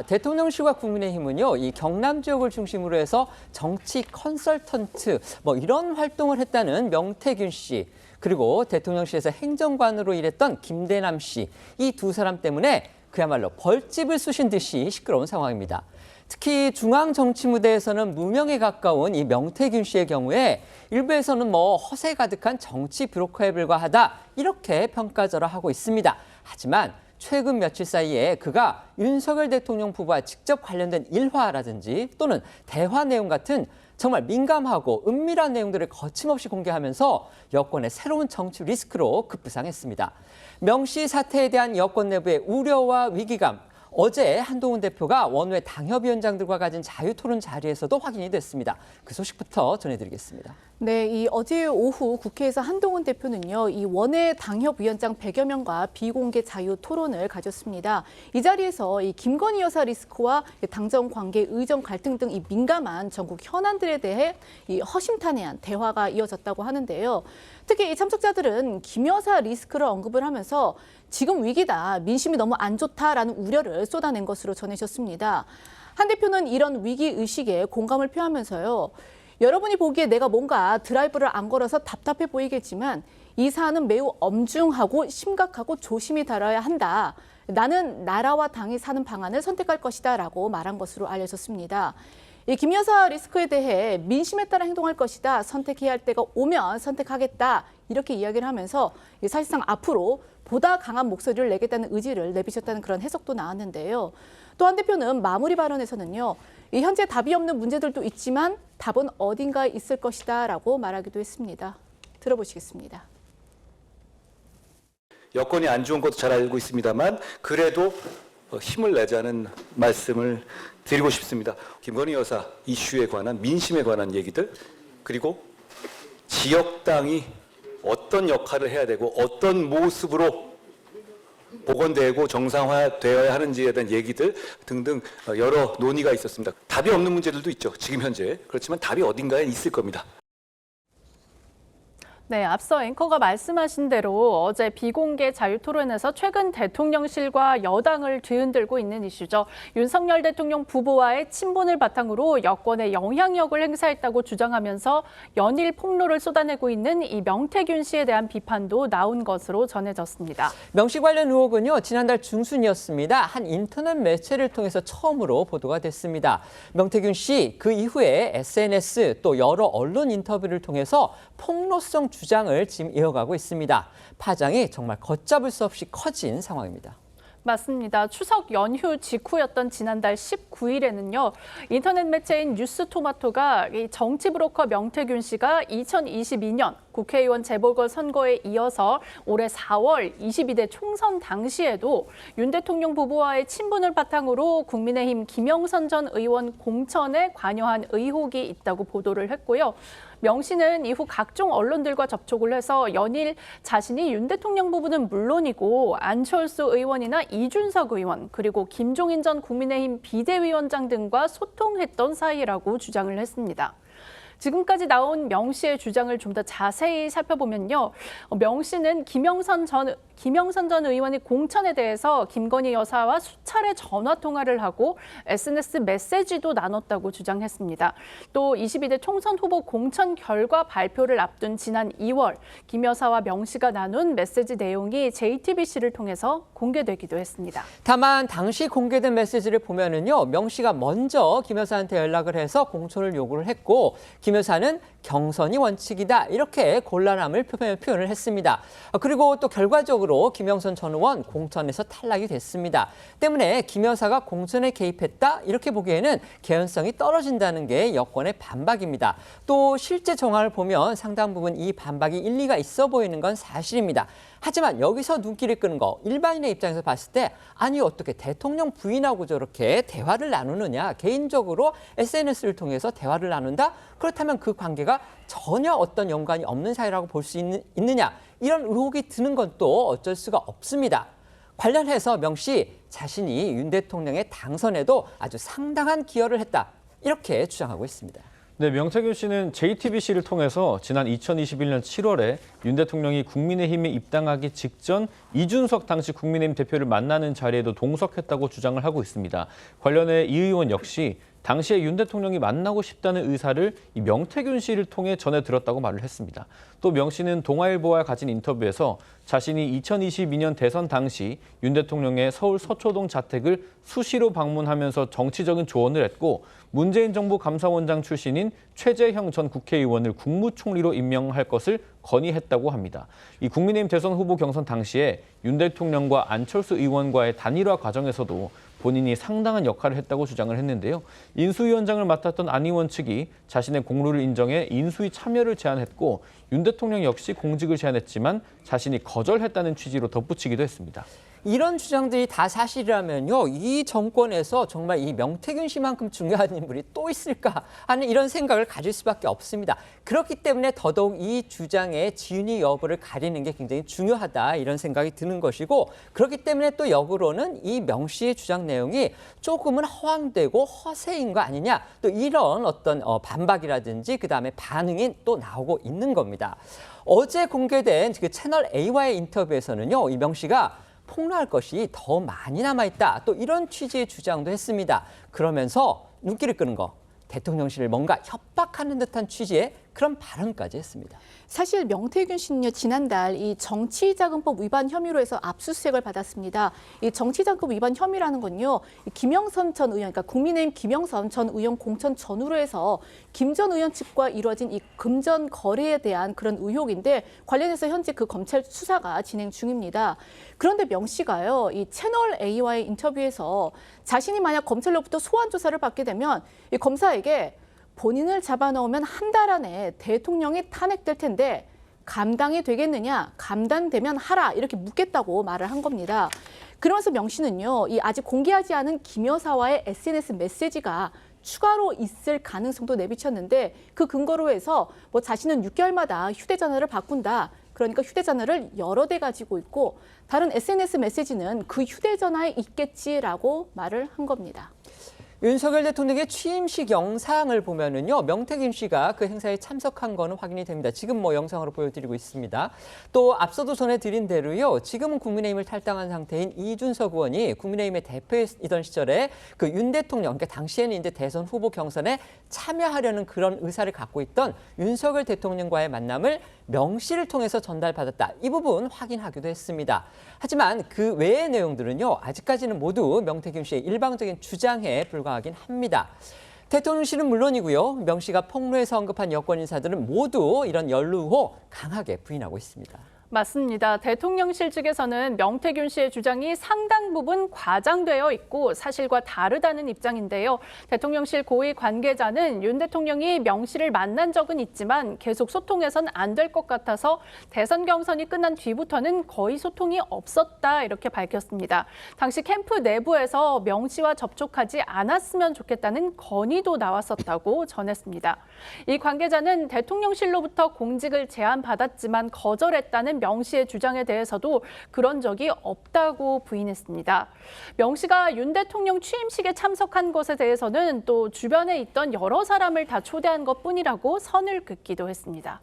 대통령실과 국민의힘은요, 이 경남 지역을 중심으로 해서 정치 컨설턴트 이런 활동을 했다는 명태균 씨, 그리고 대통령실에서 행정관으로 일했던 김대남 씨, 이 두 사람 때문에 그야말로 벌집을 쑤신 듯이 시끄러운 상황입니다. 특히 중앙 정치 무대에서는 무명에 가까운 이 명태균 씨의 경우에 일부에서는 허세 가득한 정치 브로커에 불과하다, 이렇게 평가절하하고 있습니다. 하지만 최근 며칠 사이에 그가 윤석열 대통령 부부와 직접 관련된 일화라든지 또는 대화 내용 같은 정말 민감하고 은밀한 내용들을 거침없이 공개하면서 여권의 새로운 정치 리스크로 급부상했습니다. 명 씨 사태에 대한 여권 내부의 우려와 위기감, 어제 한동훈 대표가 원외 당협위원장들과 가진 자유토론 자리에서도 확인이 됐습니다. 그 소식부터 전해드리겠습니다. 네, 이 어제 오후 국회에서 한동훈 대표는요, 이 원외 당협위원장 100여 명과 비공개 자유 토론을 가졌습니다. 이 자리에서 이 김건희 여사 리스크와 당정 관계, 의정 갈등 등 이 민감한 전국 현안들에 대해 이 허심탄회한 대화가 이어졌다고 하는데요. 특히 이 참석자들은 김 여사 리스크를 언급을 하면서 지금 위기다, 민심이 너무 안 좋다라는 우려를 쏟아낸 것으로 전해졌습니다. 한 대표는 이런 위기 의식에 공감을 표하면서요, 여러분이 보기에 내가 뭔가 드라이브를 안 걸어서 답답해 보이겠지만 이 사안은 매우 엄중하고 심각하고 조심히 다뤄야 한다. 나는 나라와 당이 사는 방안을 선택할 것이다 라고 말한 것으로 알려졌습니다. 이 김 여사 리스크에 대해 민심에 따라 행동할 것이다. 선택해야 할 때가 오면 선택하겠다. 이렇게 이야기를 하면서 사실상 앞으로 보다 강한 목소리를 내겠다는 의지를 내비쳤다는 그런 해석도 나왔는데요. 또 한 대표는 마무리 발언에서는요, 이 현재 답이 없는 문제들도 있지만 답은 어딘가에 있을 것이다 라고 말하기도 했습니다. 들어보시겠습니다. 여건이 안 좋은 것도 잘 알고 있습니다만 그래도 힘을 내자는 말씀을 드리고 싶습니다. 김건희 여사 이슈에 관한, 민심에 관한 얘기들, 그리고 지역당이 어떤 역할을 해야 되고 어떤 모습으로 복원되고 정상화되어야 하는지에 대한 얘기들 등등 여러 논의가 있었습니다. 답이 없는 문제들도 있죠, 지금 현재. 그렇지만 답이 어딘가에 있을 겁니다. 네, 앞서 앵커가 말씀하신 대로 어제 비공개 자유토론에서 최근 대통령실과 여당을 뒤흔들고 있는 이슈죠. 윤석열 대통령 부부와의 친분을 바탕으로 여권에 영향력을 행사했다고 주장하면서 연일 폭로를 쏟아내고 있는 이 명태균 씨에 대한 비판도 나온 것으로 전해졌습니다. 명 씨 관련 의혹은요, 지난달 중순이었습니다. 한 인터넷 매체를 통해서 처음으로 보도가 됐습니다. 명태균 씨 그 이후에 SNS 또 여러 언론 인터뷰를 통해서 폭로성 주장을 지금 이어가고 있습니다. 파장이 정말 걷잡을 수 없이 커진 상황입니다. 맞습니다. 추석 연휴 직후였던 지난달 19일에는요. 인터넷 매체인 뉴스토마토가 이 정치 브로커 명태균 씨가 2022년 국회의원 재보궐선거에 이어서 올해 4월 22대 총선 당시에도 윤 대통령 부부와의 친분을 바탕으로 국민의힘 김영선 전 의원 공천에 관여한 의혹이 있다고 보도를 했고요. 명 씨는 이후 각종 언론들과 접촉을 해서 연일 자신이 윤 대통령 부부는 물론이고 안철수 의원이나 이준석 의원 그리고 김종인 전 국민의힘 비대위원장 등과 소통했던 사이라고 주장을 했습니다. 지금까지 나온 명 씨의 주장을 좀 더 자세히 살펴보면요. 명 씨는 김영선 전 의원의 공천에 대해서 김건희 여사와 수차례 전화 통화를 하고 SNS 메시지도 나눴다고 주장했습니다. 또 22대 총선 후보 공천 결과 발표를 앞둔 지난 2월 김 여사와 명 씨가 나눈 메시지 내용이 JTBC를 통해서 공개되기도 했습니다. 다만 당시 공개된 메시지를 보면은요, 명 씨가 먼저 김 여사한테 연락을 해서 공천을 요구를 했고 김 여사는 경선이 원칙이다, 이렇게 곤란함을 표현을 했습니다. 그리고 또 결과적으로 김영선 전 의원 공천에서 탈락이 됐습니다. 때문에 김 여사가 공천에 개입했다, 이렇게 보기에는 개연성이 떨어진다는 게 여권의 반박입니다. 또 실제 정황을 보면 상당 부분 이 반박이 일리가 있어 보이는 건 사실입니다. 하지만 여기서 눈길을 끄는 거, 일반인의 입장에서 봤을 때 아니 어떻게 대통령 부인하고 저렇게 대화를 나누느냐, 개인적으로 SNS를 통해서 대화를 나눈다? 그렇다면 그 관계가 전혀 어떤 연관이 없는 사이라고 볼 수 있느냐, 이런 의혹이 드는 건 또 어쩔 수가 없습니다. 관련해서 명 씨 자신이 윤 대통령의 당선에도 아주 상당한 기여를 했다, 이렇게 주장하고 있습니다. 네, 명태균 씨는 JTBC를 통해서 지난 2021년 7월에 윤 대통령이 국민의힘에 입당하기 직전 이준석 당시 국민의힘 대표를 만나는 자리에도 동석했다고 주장을 하고 있습니다. 관련해 이 의원 역시 당시에 윤 대통령이 만나고 싶다는 의사를 이 명태균 씨를 통해 전해 들었다고 말을 했습니다. 또 명 씨는 동아일보와 가진 인터뷰에서 자신이 2022년 대선 당시 윤 대통령의 서울 서초동 자택을 수시로 방문하면서 정치적인 조언을 했고 문재인 정부 감사원장 출신인 최재형 전 국회의원을 국무총리로 임명할 것을 건의했다고 합니다. 이 국민의힘 대선 후보 경선 당시에 윤 대통령과 안철수 의원과의 단일화 과정에서도 본인이 상당한 역할을 했다고 주장을 했는데요. 인수위원장을 맡았던 안 의원 측이 자신의 공로를 인정해 인수위 참여를 제안했고 윤 대통령 역시 공직을 제안했지만 자신이 거절했다는 취지로 덧붙이기도 했습니다. 이런 주장들이 다 사실이라면요, 이 정권에서 정말 이 명태균 씨만큼 중요한 인물이 또 있을까 하는 이런 생각을 가질 수밖에 없습니다. 그렇기 때문에 더더욱 이 주장의 진위 여부를 가리는 게 굉장히 중요하다 이런 생각이 드는 것이고, 그렇기 때문에 또 역으로는 이 명 씨의 주장 내용이 조금은 허황되고 허세인 거 아니냐, 또 이런 어떤 반박이라든지 그다음에 반응이 또 나오고 있는 겁니다. 어제 공개된 그 채널 A와의 인터뷰에서는요, 이 명 씨가 폭로할 것이 더 많이 남아있다. 또 이런 취지의 주장도 했습니다. 그러면서 눈길을 끄는 거, 대통령실을 뭔가 협박하는 듯한 취지의 그런 발언까지 했습니다. 사실 명태균 씨는요, 지난달 이 정치자금법 위반 혐의로 해서 압수수색을 받았습니다. 이 정치자금법 위반 혐의라는 건요, 김영선 전 의원, 그러니까 국민의힘 김영선 전 의원 공천 전후로 해서 김 전 의원 측과 이루어진 이 금전 거래에 대한 그런 의혹인데 관련해서 현재 그 검찰 수사가 진행 중입니다. 그런데 명 씨가요, 이 채널 A와의 인터뷰에서 자신이 만약 검찰로부터 소환 조사를 받게 되면 이 검사에게 본인을 잡아넣으면 한 달 안에 대통령이 탄핵될 텐데 감당이 되겠느냐, 감당되면 하라 이렇게 묻겠다고 말을 한 겁니다. 그러면서 명 씨는요, 이 아직 공개하지 않은 김 여사와의 SNS 메시지가 추가로 있을 가능성도 내비쳤는데 그 근거로 해서 뭐 자신은 6개월마다 휴대전화를 바꾼다. 그러니까 휴대전화를 여러 대 가지고 있고 다른 SNS 메시지는 그 휴대전화에 있겠지라고 말을 한 겁니다. 윤석열 대통령의 취임식 영상을 보면은요, 명태균 씨가 그 행사에 참석한 거는 확인이 됩니다. 지금 뭐 영상으로 보여드리고 있습니다. 또 앞서도 전해드린 대로요, 지금은 국민의힘을 탈당한 상태인 이준석 의원이 국민의힘의 대표이던 시절에 그 윤 대통령, 그러니까 당시에는 이제 대선 후보 경선에 참여하려는 그런 의사를 갖고 있던 윤석열 대통령과의 만남을 명 씨를 통해서 전달받았다. 이 부분 확인하기도 했습니다. 하지만 그 외의 내용들은요, 아직까지는 모두 명태균 씨의 일방적인 주장에 불과하긴 합니다. 대통령실은 물론이고요, 명 씨가 폭로해서 언급한 여권 인사들은 모두 이런 연루 의혹 강하게 부인하고 있습니다. 맞습니다. 대통령실 측에서는 명태균 씨의 주장이 상당 부분 과장되어 있고 사실과 다르다는 입장인데요. 대통령실 고위 관계자는 윤 대통령이 명 씨를 만난 적은 있지만 계속 소통해선 안 될 것 같아서 대선 경선이 끝난 뒤부터는 거의 소통이 없었다 이렇게 밝혔습니다. 당시 캠프 내부에서 명 씨와 접촉하지 않았으면 좋겠다는 건의도 나왔었다고 전했습니다. 이 관계자는 대통령실로부터 공직을 제안받았지만 거절했다는 명 씨의 주장에 대해서도 그런 적이 없다고 부인했습니다. 명 씨가 윤 대통령 취임식에 참석한 것에 대해서는 또 주변에 있던 여러 사람을 다 초대한 것뿐이라고 선을 긋기도 했습니다.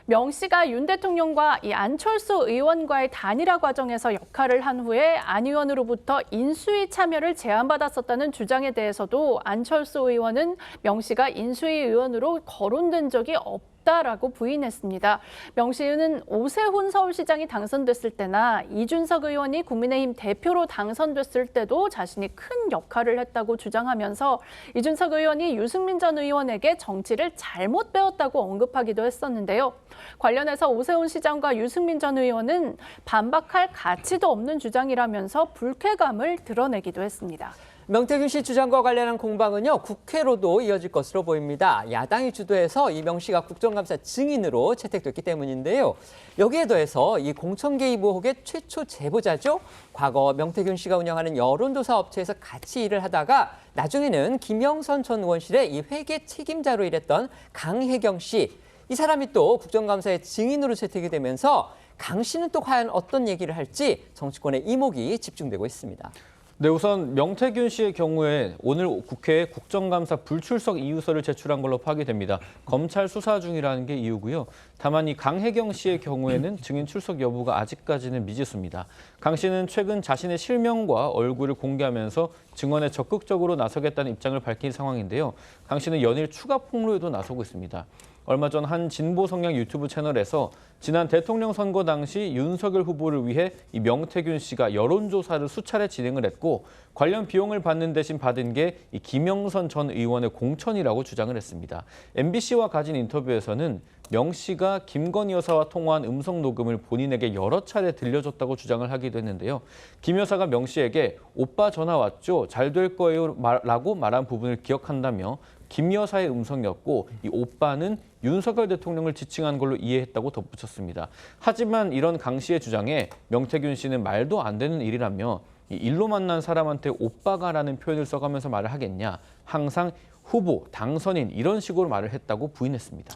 명 씨가 윤 대통령과 이 안철수 의원과의 단일화 과정에서 역할을 한 후에 안 의원으로부터 인수위 참여를 제안받았었다는 주장에 대해서도 안철수 의원은 명 씨가 인수위 의원으로 거론된 적이 없다라고 부인했습니다. 명 씨는 오세훈 서울시장이 당선됐을 때나 이준석 의원이 국민의힘 대표로 당선됐을 때도 자신이 큰 역할을 했다고 주장하면서 이준석 의원이 유승민 전 의원에게 정치를 잘못 배웠다고 언급하기도 했었는데요. 관련해서 오세훈 시장과 유승민 전 의원은 반박할 가치도 없는 주장이라면서 불쾌감을 드러내기도 했습니다. 명태균 씨 주장과 관련한 공방은요, 국회로도 이어질 것으로 보입니다. 야당이 주도해서 이 명 씨가 국정감사 증인으로 채택됐기 때문인데요. 여기에 더해서 이 공천 개입 의혹의 최초 제보자죠. 과거 명태균 씨가 운영하는 여론조사 업체에서 같이 일을 하다가 나중에는 김영선 전 의원실의 이 회계 책임자로 일했던 강혜경 씨. 이 사람이 또 국정감사의 증인으로 채택이 되면서 강 씨는 또 과연 어떤 얘기를 할지 정치권의 이목이 집중되고 있습니다. 네, 우선 명태균 씨의 경우에 오늘 국회에 국정감사 불출석 이유서를 제출한 걸로 파악됩니다. 검찰 수사 중이라는 게 이유고요. 다만 이 강혜경 씨의 경우에는 증인 출석 여부가 아직까지는 미지수입니다. 강 씨는 최근 자신의 실명과 얼굴을 공개하면서 증언에 적극적으로 나서겠다는 입장을 밝힌 상황인데요. 강 씨는 연일 추가 폭로에도 나서고 있습니다. 얼마 전 한 진보 성향 유튜브 채널에서 지난 대통령 선거 당시 윤석열 후보를 위해 이 명태균 씨가 여론조사를 수차례 진행을 했고 관련 비용을 받는 대신 받은 게 이 김영선 전 의원의 공천이라고 주장을 했습니다. MBC와 가진 인터뷰에서는 명 씨가 김건희 여사와 통화한 음성 녹음을 본인에게 여러 차례 들려줬다고 주장을 하기도 했는데요. 김 여사가 명 씨에게 오빠 전화 왔죠? 잘 될 거예요? 라고 말한 부분을 기억한다며 김 여사의 음성이었고 이 오빠는 윤석열 대통령을 지칭한 걸로 이해했다고 덧붙였습니다. 하지만 이런 강 씨의 주장에 명태균 씨는 말도 안 되는 일이라며 일로 만난 사람한테 오빠가라는 표현을 써가면서 말을 하겠냐. 항상 후보, 당선인 이런 식으로 말을 했다고 부인했습니다.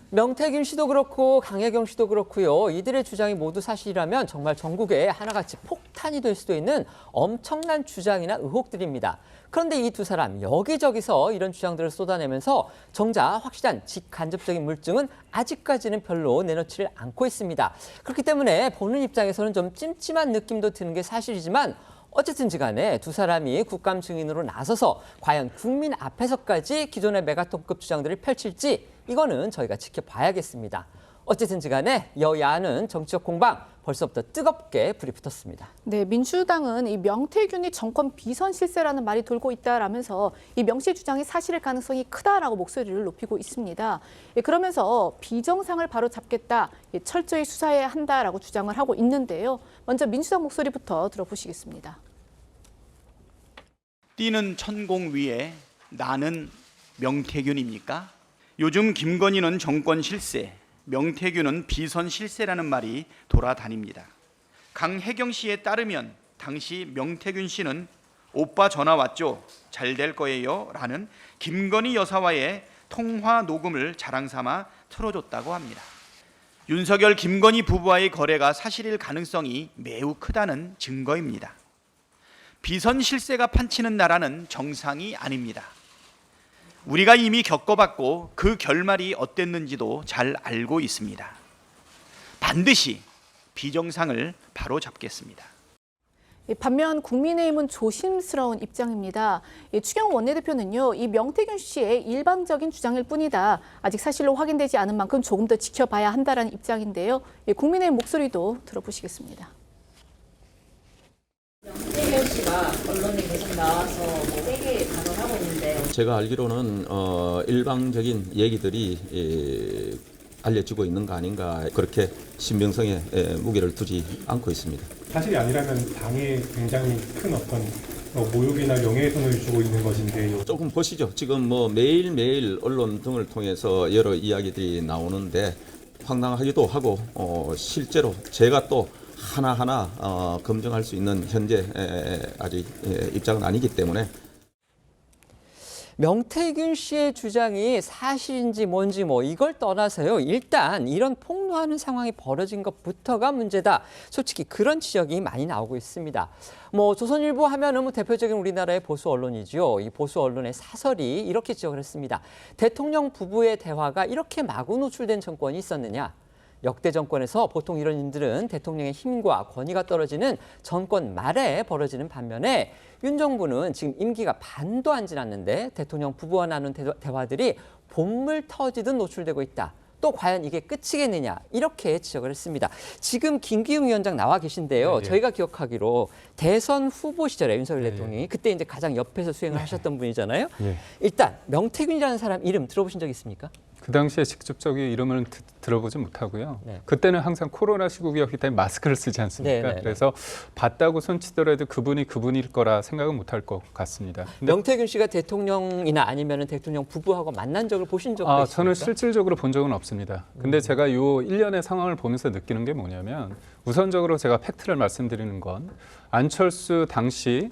명태균 씨도 그렇고 강혜경 씨도 그렇고요. 이들의 주장이 모두 사실이라면 정말 전국에 하나같이 폭탄이 될 수도 있는 엄청난 주장이나 의혹들입니다. 그런데 이 두 사람 여기저기서 이런 주장들을 쏟아내면서 정작 확실한 직간접적인 물증은 아직까지는 별로 내놓지를 않고 있습니다. 그렇기 때문에 보는 입장에서는 좀 찜찜한 느낌도 드는 게 사실이지만 어쨌든지 간에 두 사람이 국감 증인으로 나서서 과연 국민 앞에서까지 기존의 메가톤급 주장들을 펼칠지 이거는 저희가 지켜봐야겠습니다. 어쨌든지 간에 여야는 정치적 공방 벌써부터 뜨겁게 불이 붙었습니다. 네, 민주당은 이 명태균이 정권 비선 실세라는 말이 돌고 있다라면서 이 명 씨의 주장이 사실일 가능성이 크다라고 목소리를 높이고 있습니다. 그러면서 비정상을 바로잡겠다, 철저히 수사해야 한다라고 주장을 하고 있는데요. 먼저 민주당 목소리부터 들어보시겠습니다. 뛰는 천공 위에 나는 명태균입니까? 요즘 김건희는 정권 실세, 명태균은 비선 실세라는 말이 돌아다닙니다. 강혜경 씨에 따르면 당시 명태균 씨는 오빠 전화 왔죠? 잘 될 거예요? 라는 김건희 여사와의 통화 녹음을 자랑삼아 틀어줬다고 합니다. 윤석열 김건희 부부와의 거래가 사실일 가능성이 매우 크다는 증거입니다. 비선 실세가 판치는 나라는 정상이 아닙니다. 우리가 이미 겪어봤고 그 결말이 어땠는지도 잘 알고 있습니다. 반드시 비정상을 바로잡겠습니다. 반면 국민의힘은 조심스러운 입장입니다. 추경호 원내대표는요, 이 명태균 씨의 일방적인 주장일 뿐이다. 아직 사실로 확인되지 않은 만큼 조금 더 지켜봐야 한다는 입장인데요. 국민의힘 목소리도 들어보시겠습니다. 명태균 씨가 언론에 계속 나와서 세게 단언하고 있는데 제가 알기로는 일방적인 얘기들이 알려지고 있는 거 아닌가 그렇게 신빙성에 무게를 두지 않고 있습니다. 사실이 아니라면 당에 굉장히 큰 어떤 모욕이나 명예훼손을 주고 있는 것인데 조금 보시죠. 지금 뭐 매일매일 언론 등을 통해서 여러 이야기들이 나오는데 황당하기도 하고 실제로 제가 또 하나하나 검증할 수 있는 현재 아직 입장은 아니기 때문에 명태균 씨의 주장이 사실인지 뭔지 이걸 떠나서요. 일단 이런 폭로하는 상황이 벌어진 것부터가 문제다. 솔직히 그런 지적이 많이 나오고 있습니다. 조선일보 하면은 대표적인 우리나라의 보수 언론이죠. 이 보수 언론의 사설이 이렇게 지적을 했습니다. 대통령 부부의 대화가 이렇게 마구 노출된 정권이 있었느냐? 역대 정권에서 보통 이런 일들은 대통령의 힘과 권위가 떨어지는 정권 말에 벌어지는 반면에 윤 정부는 지금 임기가 반도 안 지났는데 대통령 부부와 나눈 대화들이 본물 터지듯 노출되고 있다. 또 과연 이게 끝이겠느냐 이렇게 지적을 했습니다. 지금 김기웅 위원장 나와 계신데요. 저희가 기억하기로 대선 후보 시절에 윤석열 대통령이 그때 이제 가장 옆에서 수행을 하셨던 분이잖아요. 일단 명태균이라는 사람 이름 들어보신 적 있습니까? 그 당시에 직접적인 이름을 들어보지 못하고요. 그때는 항상 코로나 시국이었기 때문에 마스크를 쓰지 않습니까? 그래서 봤다고 손치더라도 그분이 그분일 거라 생각은 못할 것 같습니다. 명태균 씨가 대통령이나 아니면 대통령 부부하고 만난 적을 보신 적도 있습니까? 저는 실질적으로 본 적은 없습니다. 근데 제가 요 1년의 상황을 보면서 느끼는 게 뭐냐면 우선적으로 제가 팩트를 말씀드리는 건 안철수 당시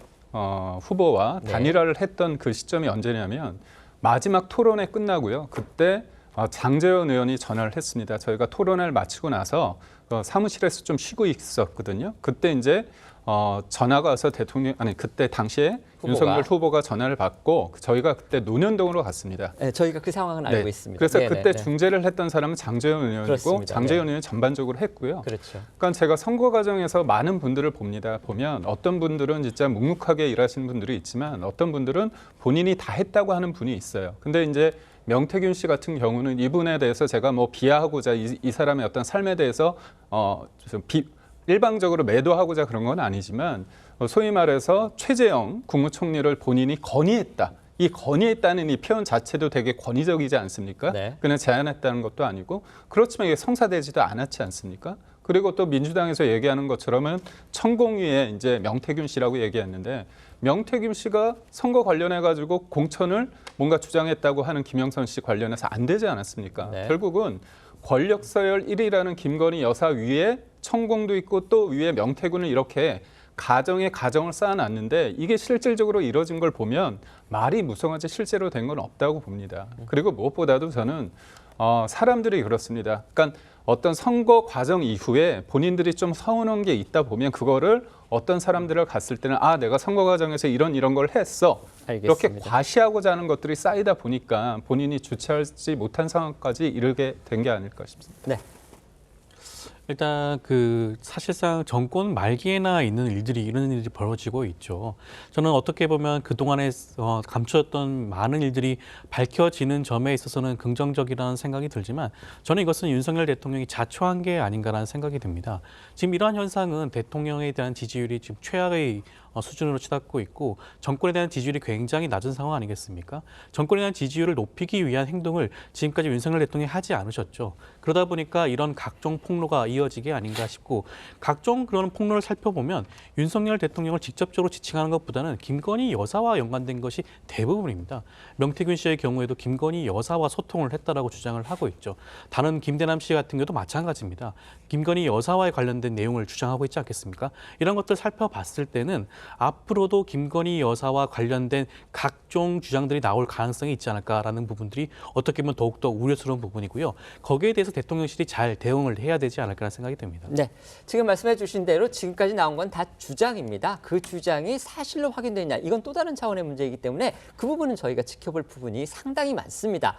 후보와 단일화를 했던 그 시점이 언제냐면 마지막 토론회 끝나고요. 그때 장제원 의원이 전화를 했습니다. 저희가 토론회를 마치고 나서 사무실에서 좀 쉬고 있었거든요. 그때 이제 전화가 와서 그때 당시에 후보가. 윤석열 후보가 전화를 받고 저희가 그때 논현동으로 갔습니다. 네, 저희가 그 상황은 알고 있습니다. 그래서 네네, 그때 네. 중재를 했던 사람은 장재현 의원이고 그렇습니다. 장재현 네. 의원이 전반적으로 했고요. 그렇죠. 그러니까 제가 선거 과정에서 많은 분들을 봅니다. 보면 어떤 분들은 진짜 묵묵하게 일하시는 분들이 있지만 어떤 분들은 본인이 다 했다고 하는 분이 있어요. 근데 이제 명태균 씨 같은 경우는 이분에 대해서 제가 뭐 비하하고자 이 사람의 어떤 삶에 대해서 일방적으로 매도하고자 그런 건 아니지만 소위 말해서 최재형 국무총리를 본인이 건의했다. 이 건의했다는 이 표현 자체도 되게 권위적이지 않습니까? 네. 그냥 제안했다는 것도 아니고 그렇지만 이게 성사되지도 않았지 않습니까? 그리고 또 민주당에서 얘기하는 것처럼은 천공위에 이제 명태균 씨라고 얘기했는데 명태균 씨가 선거 관련해 가지고 공천을 뭔가 주장했다고 하는 김영선 씨 관련해서 안 되지 않았습니까? 네. 결국은 권력 서열 1위라는 김건희 여사 위에 천공도 있고 또 위에 명태균을 이렇게 가정에 가정을 쌓아놨는데 이게 실질적으로 이뤄진 걸 보면 말이 무성하지 실제로 된 건 없다고 봅니다. 그리고 무엇보다도 저는 사람들이 그렇습니다. 그러니까 어떤 선거 과정 이후에 본인들이 좀 서운한 게 있다 보면 그거를 어떤 사람들을 갔을 때는 내가 선거 과정에서 이런 걸 했어. 알겠습니다. 이렇게 과시하고자 하는 것들이 쌓이다 보니까 본인이 주체하지 못한 상황까지 이르게 된 게 아닐까 싶습니다. 네. 일단 사실상 정권 말기에나 있는 이런 일들이 벌어지고 있죠. 저는 어떻게 보면 그동안에 감추었던 많은 일들이 밝혀지는 점에 있어서는 긍정적이라는 생각이 들지만 저는 이것은 윤석열 대통령이 자초한 게 아닌가라는 생각이 듭니다. 지금 이러한 현상은 대통령에 대한 지지율이 지금 최악의 수준으로 치닫고 있고 정권에 대한 지지율이 굉장히 낮은 상황 아니겠습니까? 정권에 대한 지지율을 높이기 위한 행동을 지금까지 윤석열 대통령이 하지 않으셨죠. 그러다 보니까 이런 각종 폭로가 이어지게 아닌가 싶고 각종 그런 폭로를 살펴보면 윤석열 대통령을 직접적으로 지칭하는 것보다는 김건희 여사와 연관된 것이 대부분입니다. 명태균 씨의 경우에도 김건희 여사와 소통을 했다라고 주장을 하고 있죠. 다른 김대남 씨 같은 경우도 마찬가지입니다. 김건희 여사와의 관련된 내용을 주장하고 있지 않겠습니까? 이런 것들 살펴봤을 때는 앞으로도 김건희 여사와 관련된 각종 주장들이 나올 가능성이 있지 않을까라는 부분들이 어떻게 보면 더욱더 우려스러운 부분이고요. 거기에 대해서 대통령실이 잘 대응을 해야 되지 않을까라는 생각이 듭니다. 네, 지금 말씀해 주신 대로 지금까지 나온 건 다 주장입니다. 그 주장이 사실로 확인되느냐, 이건 또 다른 차원의 문제이기 때문에 그 부분은 저희가 지켜볼 부분이 상당히 많습니다.